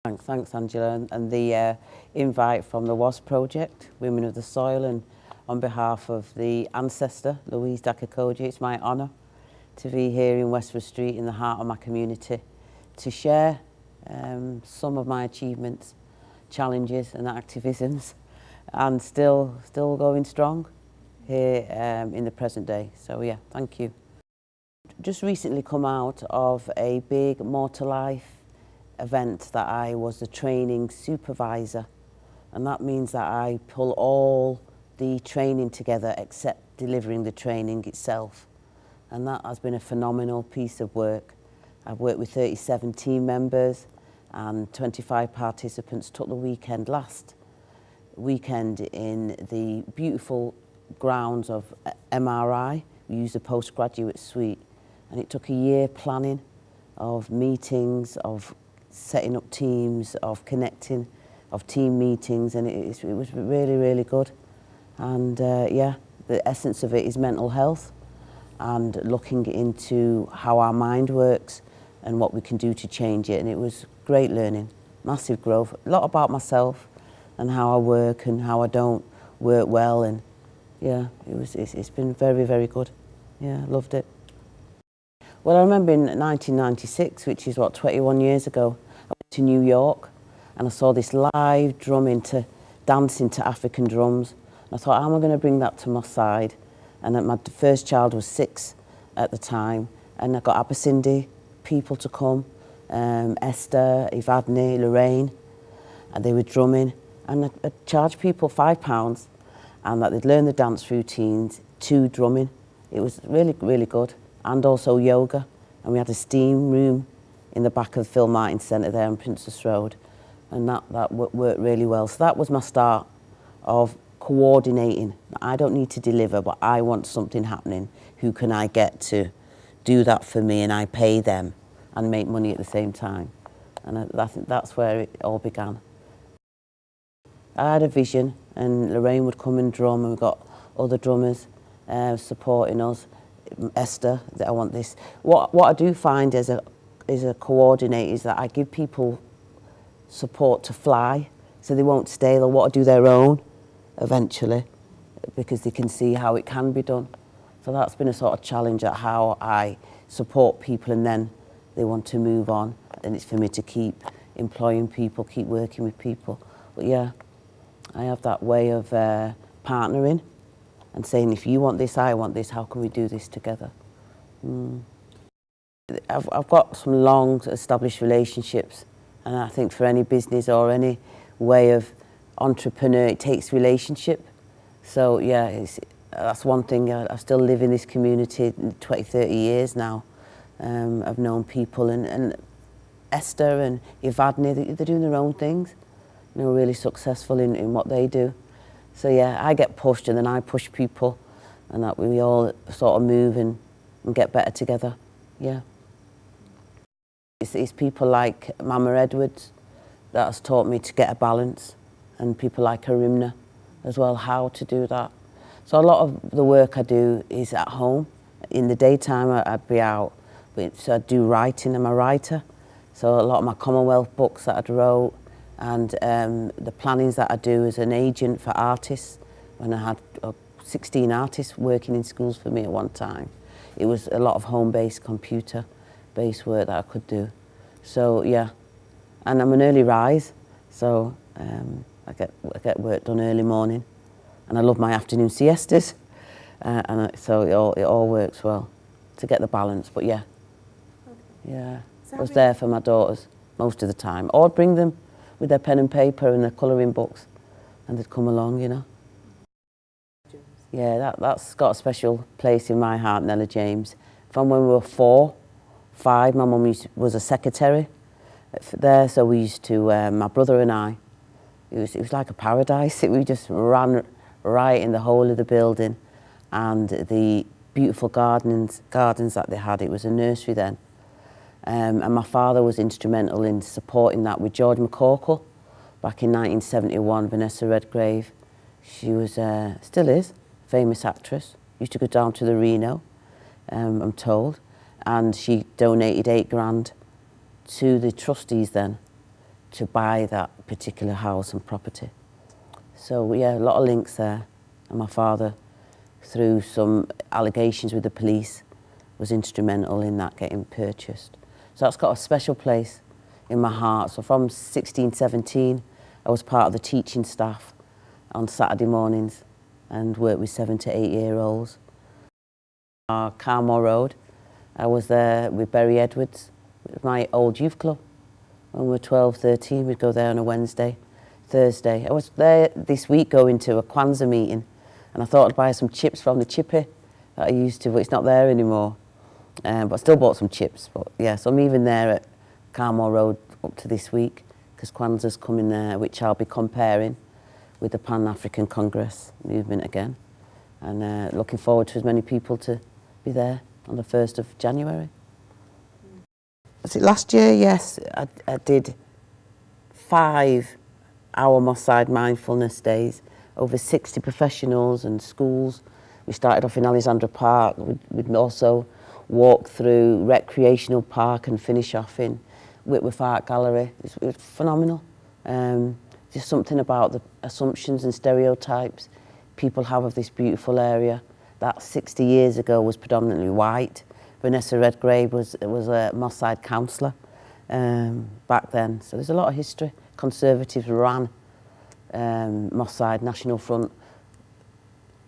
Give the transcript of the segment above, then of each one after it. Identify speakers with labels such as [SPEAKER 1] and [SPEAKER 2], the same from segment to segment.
[SPEAKER 1] Thanks Angela, and the invite from the WAS project, Women of the Soil, and on behalf of the ancestor, Louise Da-Cocodia, it's my honour to be here in Westwood Street in the heart of my community to share some of my achievements, challenges and activisms, and still going strong here in the present day. So yeah, thank you. Just recently come out of a big More to Life event that I was the training supervisor, and that means that I pull all the training together except delivering the training itself, and that has been a phenomenal piece of work. I've worked with 37 team members and 25 participants. Took the weekend last weekend in the beautiful grounds of MRI. We used a postgraduate suite, and it took a year planning of meetings, of setting up teams, of connecting, of team meetings, and it was really good. And yeah, the essence of it is mental health and looking into how our mind works and what we can do to change it. And it was great learning, massive growth, a lot about myself and how I work and how I don't work well. And yeah, it's been very good. Yeah, loved it. Well, I remember in 1996, which is what, 21 years ago, I went to New York and I saw this live dancing to African drums. And I thought, how am I going to bring that to my side? And my first child was 6 at the time, and I got Abasindi people to come, Esther, Evadne, Lorraine, and they were drumming. And I charged people £5, and that they'd learn the dance routines to drumming. It was really good. And also yoga, and we had a steam room in the back of the Phil Martin Centre there on Princess Road, and that worked really well. So that was my start of coordinating. I don't need to deliver, but I want something happening. Who can I get to do that for me, and I pay them and make money at the same time? And I think that's where it all began. I had a vision, and Lorraine would come and drum, and we got other drummers supporting us. Esther, that I want this. What I do find as a coordinator is that I give people support to fly, so they won't stay. They'll want to do their own eventually, because they can see how it can be done. So that's been a sort of challenge at how I support people, and then they want to move on, and it's for me to keep employing people, keep working with people. But yeah, I have that way of partnering and saying, if you want this, I want this, how can we do this together? I've got some long established relationships, and I think for any business or any way of entrepreneur, it takes relationship. So yeah, that's one thing. I still live in this community 20, 30 years now. I've known people, and Esther and Evadne, they're doing their own things, you know, really successful in what they do. So yeah, I get pushed, and then I push people, and that we all sort of move and get better together. Yeah. It's people like Mama Edwards that has taught me to get a balance, and people like Arimna as well, how to do that. So a lot of the work I do is at home. In the daytime I'd be out, so I do writing. I'm a writer, so a lot of my Commonwealth books that I wrote, and the plannings that I do as an agent for artists. When I had 16 artists working in schools for me at one time, it was a lot of home-based, computer-based work that I could do. So yeah, and I'm an early rise, so I get work done early morning, and I love my afternoon siestas, so it all works well to get the balance. But yeah, yeah, I was there for my daughters most of the time, or I'd bring them with their pen and paper and their colouring books, and they'd come along, you know. Yeah, that's got a special place in my heart, Nella James. From when we were 4, 5, my mum was a secretary there, so we used to, my brother and I, it was like a paradise. We just ran right in the whole of the building, and the beautiful gardens that they had. It was a nursery then. And my father was instrumental in supporting that with George McCorkle back in 1971. Vanessa Redgrave, she was, still is, famous actress. Used to go down to the Reno, I'm told, and she donated £8 grand to the trustees then to buy that particular house and property. So yeah, a lot of links there. And my father, through some allegations with the police, was instrumental in that getting purchased. So that's got a special place in my heart. So from 16, 17, I was part of the teaching staff on Saturday mornings and worked with 7 to 8 year olds. Carmore Road, I was there with Berry Edwards, my old youth club. When we were 12, 13, we'd go there on a Wednesday, Thursday. I was there this week going to a Kwanzaa meeting, and I thought I'd buy some chips from the chippy that I used to, but it's not there anymore. But I still bought some chips. But yeah, so I'm even there at Carmore Road up to this week, because Kwanzaa's coming there, which I'll be comparing with the Pan-African Congress movement again. And looking forward to as many people to be there on the 1st of January. Was it last year? Yes, I did 5-hour Mossad mindfulness days, over 60 professionals and schools. We started off in Alexandra Park. We'd also walk through Recreational Park and finish off in Whitworth Art Gallery. It was phenomenal. Just something about the assumptions and stereotypes people have of this beautiful area that 60 years ago was predominantly white. Vanessa Redgrave was a Mossad councillor back then. So there's a lot of history. Conservatives ran Mossad, National Front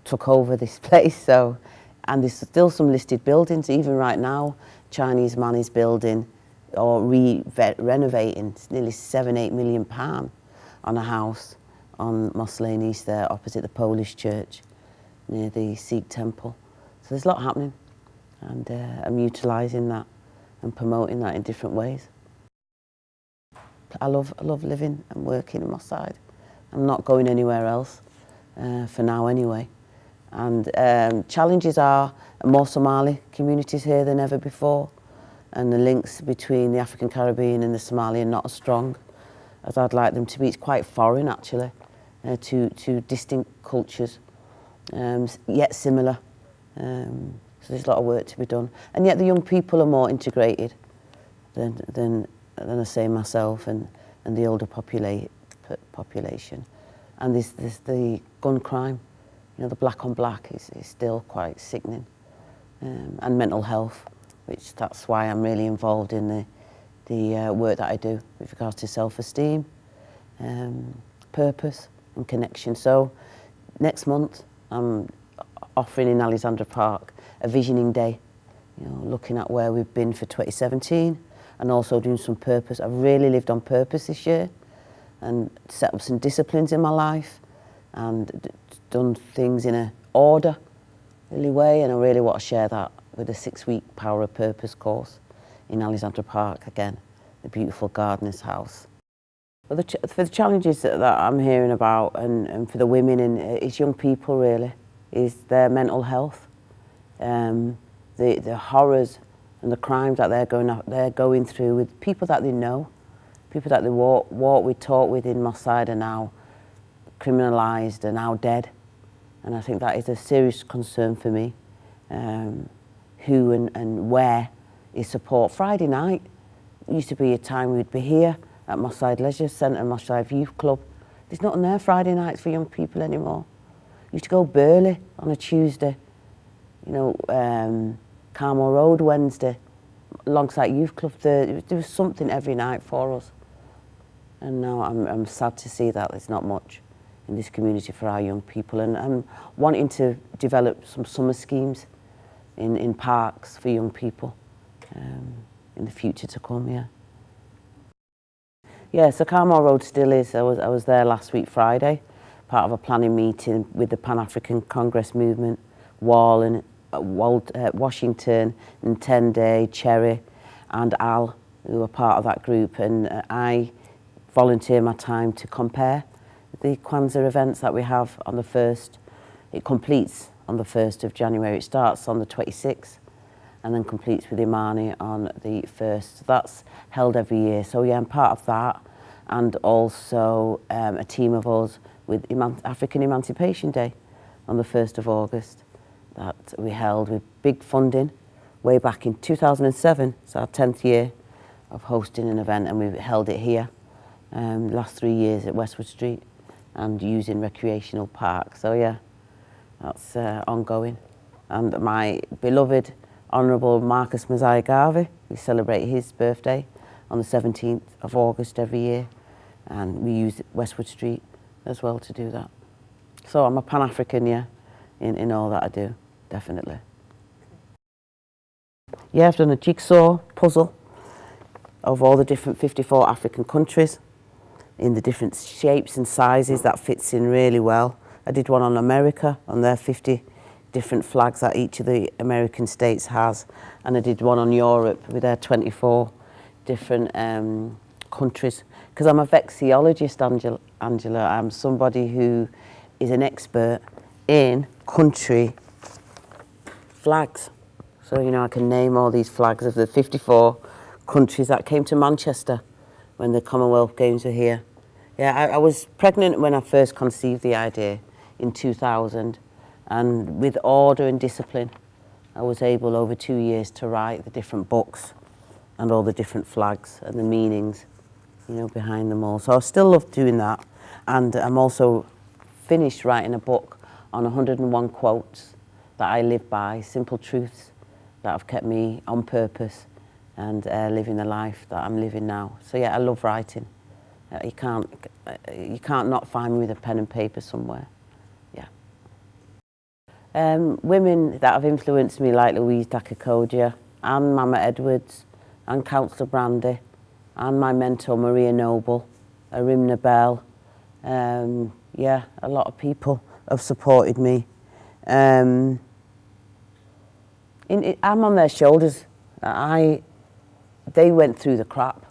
[SPEAKER 1] took over this place. So, and there's still some listed buildings, even right now. Chinese man is building or renovating. It's nearly £7-8 million on a house on Moss Lane East there, opposite the Polish church, near the Sikh temple. So there's a lot happening, and I'm utilising that and promoting that in different ways. I love living and working in Mossad. I'm not going anywhere else, for now anyway. And challenges are more Somali communities here than ever before, and the links between the African Caribbean and the Somali are not as strong as I'd like them to be. It's quite foreign actually, to distinct cultures, yet similar. So there's a lot of work to be done, and yet the young people are more integrated than I say myself, and the older population. And there's the gun crime. You know, the black on black is still quite sickening, and mental health, which that's why I'm really involved in the work that I do with regards to self-esteem, purpose and connection. So next month I'm offering in Alexandra Park a visioning day, you know, looking at where we've been for 2017 and also doing some purpose. I've really lived on purpose this year and set up some disciplines in my life and done things in an orderly way, and I really want to share that with a 6-week Power of Purpose course in Alexandra Park, again, the beautiful gardener's house. For the challenges that I'm hearing about, and for the women and it's young people really, is their mental health, the horrors and the crimes that they're going through with people that they know, people that they walk with, talk with in Mossad are now criminalised and now dead. And I think that is a serious concern for me. Who and where is support? Friday night used to be a time we'd be here at Mossad Leisure Centre, Mossad Youth Club. There's nothing there Friday nights for young people anymore. Used to go Burley on a Tuesday, you know, Carmore Road Wednesday, alongside Youth Club Thursday. There was something every night for us. And now I'm sad to see that there's not much in this community for our young people, and I'm wanting to develop some summer schemes in parks for young people in the future to come. Yeah, so Carmore Road still is. I was there last week Friday, part of a planning meeting with the Pan-African Congress movement, Wall and Washington, and 10-Day, Cherry and Al, who were part of that group, and I volunteer my time to compare the Kwanzaa events that we have on the 1st. It completes on the 1st of January. It starts on the 26th and then completes with Imani on the 1st. So that's held every year. So yeah, I'm part of that, and also a team of us with African Emancipation Day on the 1st of August that we held with big funding way back in 2007. It's our 10th year of hosting an event, and we held it here last 3 years at Westwood Street and using recreational park. So yeah, that's ongoing. And my beloved Honourable Marcus Messiah Garvey, we celebrate his birthday on the 17th of August every year, and we use Westwood Street as well to do that. So I'm a Pan-African, yeah, in all that I do, definitely. Yeah, I've done a jigsaw puzzle of all the different 54 African countries in the different shapes and sizes. That fits in really well. I did one on America, on their 50 different flags that each of the American states has, and I did one on Europe with their 24 different countries. Because I'm a vexillologist, Angela. I'm somebody who is an expert in country flags. So, you know, I can name all these flags of the 54 countries that came to Manchester when the Commonwealth Games were here. Yeah, I was pregnant when I first conceived the idea in 2000, and with order and discipline, I was able over 2 years to write the different books and all the different flags and the meanings, you know, behind them all. So I still love doing that, and I'm also finished writing a book on 101 quotes that I live by, simple truths that have kept me on purpose and living the life that I'm living now. So yeah, I love writing. You can't not find me with a pen and paper somewhere. Yeah. Women that have influenced me, like Louise Da-Cocodia and Mama Edwards and Councillor Brandy and my mentor Maria Noble, Arimna Bell. Yeah, a lot of people have supported me. I'm on their shoulders. They went through the crap.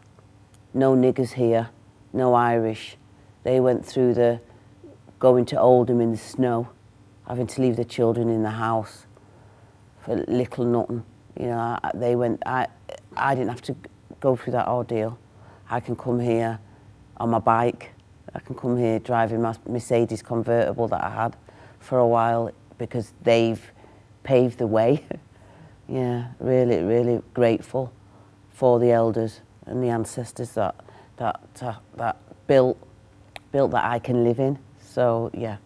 [SPEAKER 1] No niggers here, no Irish. They went through the going to Oldham in the snow, having to leave the children in the house for little nothing. You know, I didn't have to go through that ordeal. I can come here on my bike. I can come here driving my Mercedes convertible that I had for a while because they've paved the way. Yeah, really, really grateful for the elders and the ancestors that built that I can live in. So yeah,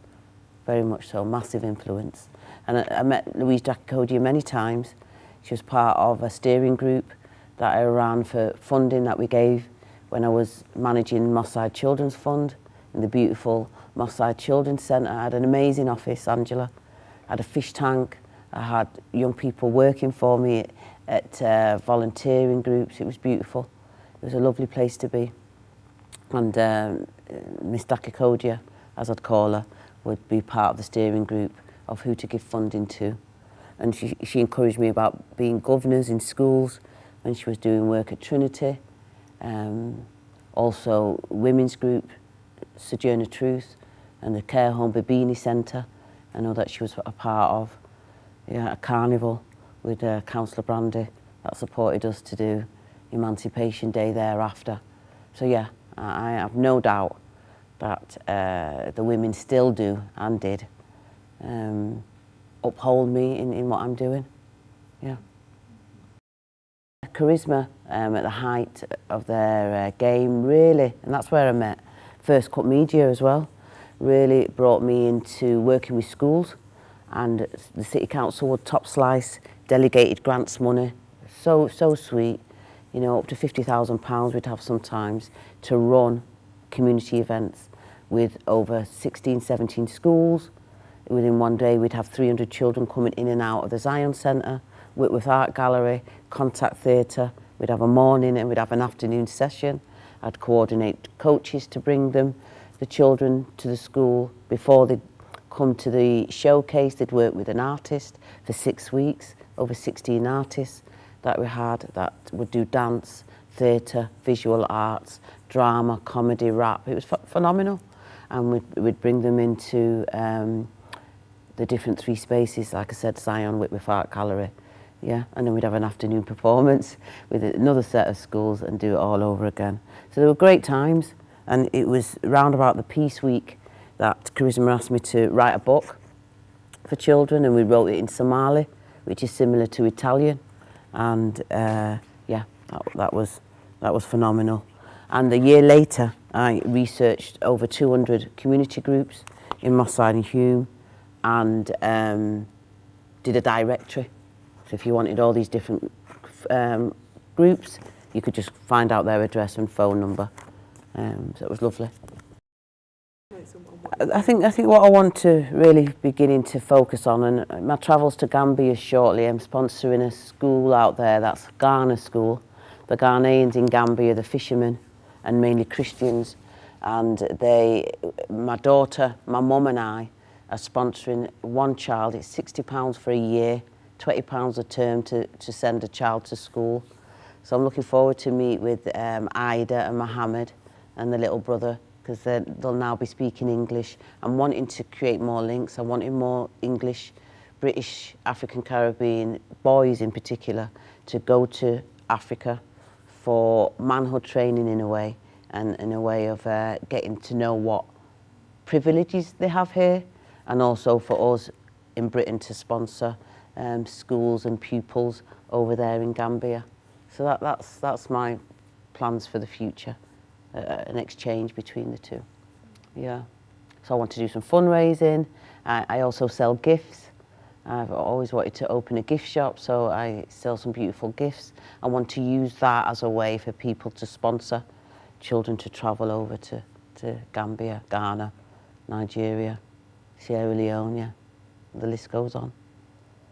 [SPEAKER 1] very much so, massive influence. And I met Louise Da-Cocodia many times. She was part of a steering group that I ran for funding that we gave when I was managing Moss Side Children's Fund in the beautiful Moss Side Children's Centre. I had an amazing office, Angela. I had a fish tank. I had young people working for me at volunteering groups. It was beautiful. It was a lovely place to be. And Miss Da-Cocodia, as I'd call her, would be part of the steering group of who to give funding to. And she encouraged me about being governors in schools when she was doing work at Trinity. Also women's group, Sojourner Truth, and the care home Babini Centre. I know that she was a part of. Yeah, a carnival with Councillor Brandy that supported us to do Emancipation Day thereafter. So yeah, I have no doubt that the women still do and did uphold me in what I'm doing. Yeah. Charisma at the height of their game, really, and that's where I met First Cut Media as well, really brought me into working with schools, and the City Council would top slice delegated grants money. So sweet, you know, up to £50,000 we'd have sometimes to run community events with over 16, 17 schools. Within one day we'd have 300 children coming in and out of the Zion Centre, Whitworth Art Gallery, Contact Theatre. We'd have a morning and we'd have an afternoon session. I'd coordinate coaches to bring them, the children, to the school. Before they'd come to the showcase, they'd work with an artist for 6 weeks, over 16 artists that we had that would do dance, theatre, visual arts, drama, comedy, rap. It was phenomenal. And we'd bring them into the different 3 spaces, like I said, Zion, Whitworth Art Gallery. Yeah, and then we'd have an afternoon performance with another set of schools and do it all over again. So they were great times, and it was round about the Peace Week that Charisma asked me to write a book for children, and we wrote it in Somali, which is similar to Italian, and yeah, that was phenomenal. And a year later, I researched over 200 community groups in Moss Side and Hume, and did a directory. So if you wanted all these different groups, you could just find out their address and phone number. So it was lovely. I think what I want to really beginning to focus on, and my travels to Gambia shortly, I'm sponsoring a school out there, that's Ghana School. The Ghanaians in Gambia, the fishermen, and mainly Christians, and my daughter, my mum and I are sponsoring one child. It's £60 for a year, £20 a term to send a child to school. So I'm looking forward to meet with Ida and Mohammed and the little brother, because they'll now be speaking English. I'm wanting to create more links. I'm wanting more English, British, African, Caribbean boys in particular to go to Africa for manhood training in a way, and in a way of getting to know what privileges they have here, and also for us in Britain to sponsor schools and pupils over there in Gambia. So that's my plans for the future, an exchange between the two. Yeah. So I want to do some fundraising. I also sell gifts. I've always wanted to open a gift shop, so I sell some beautiful gifts. I want to use that as a way for people to sponsor children to travel over to Gambia, Ghana, Nigeria, Sierra Leone, yeah. The list goes on.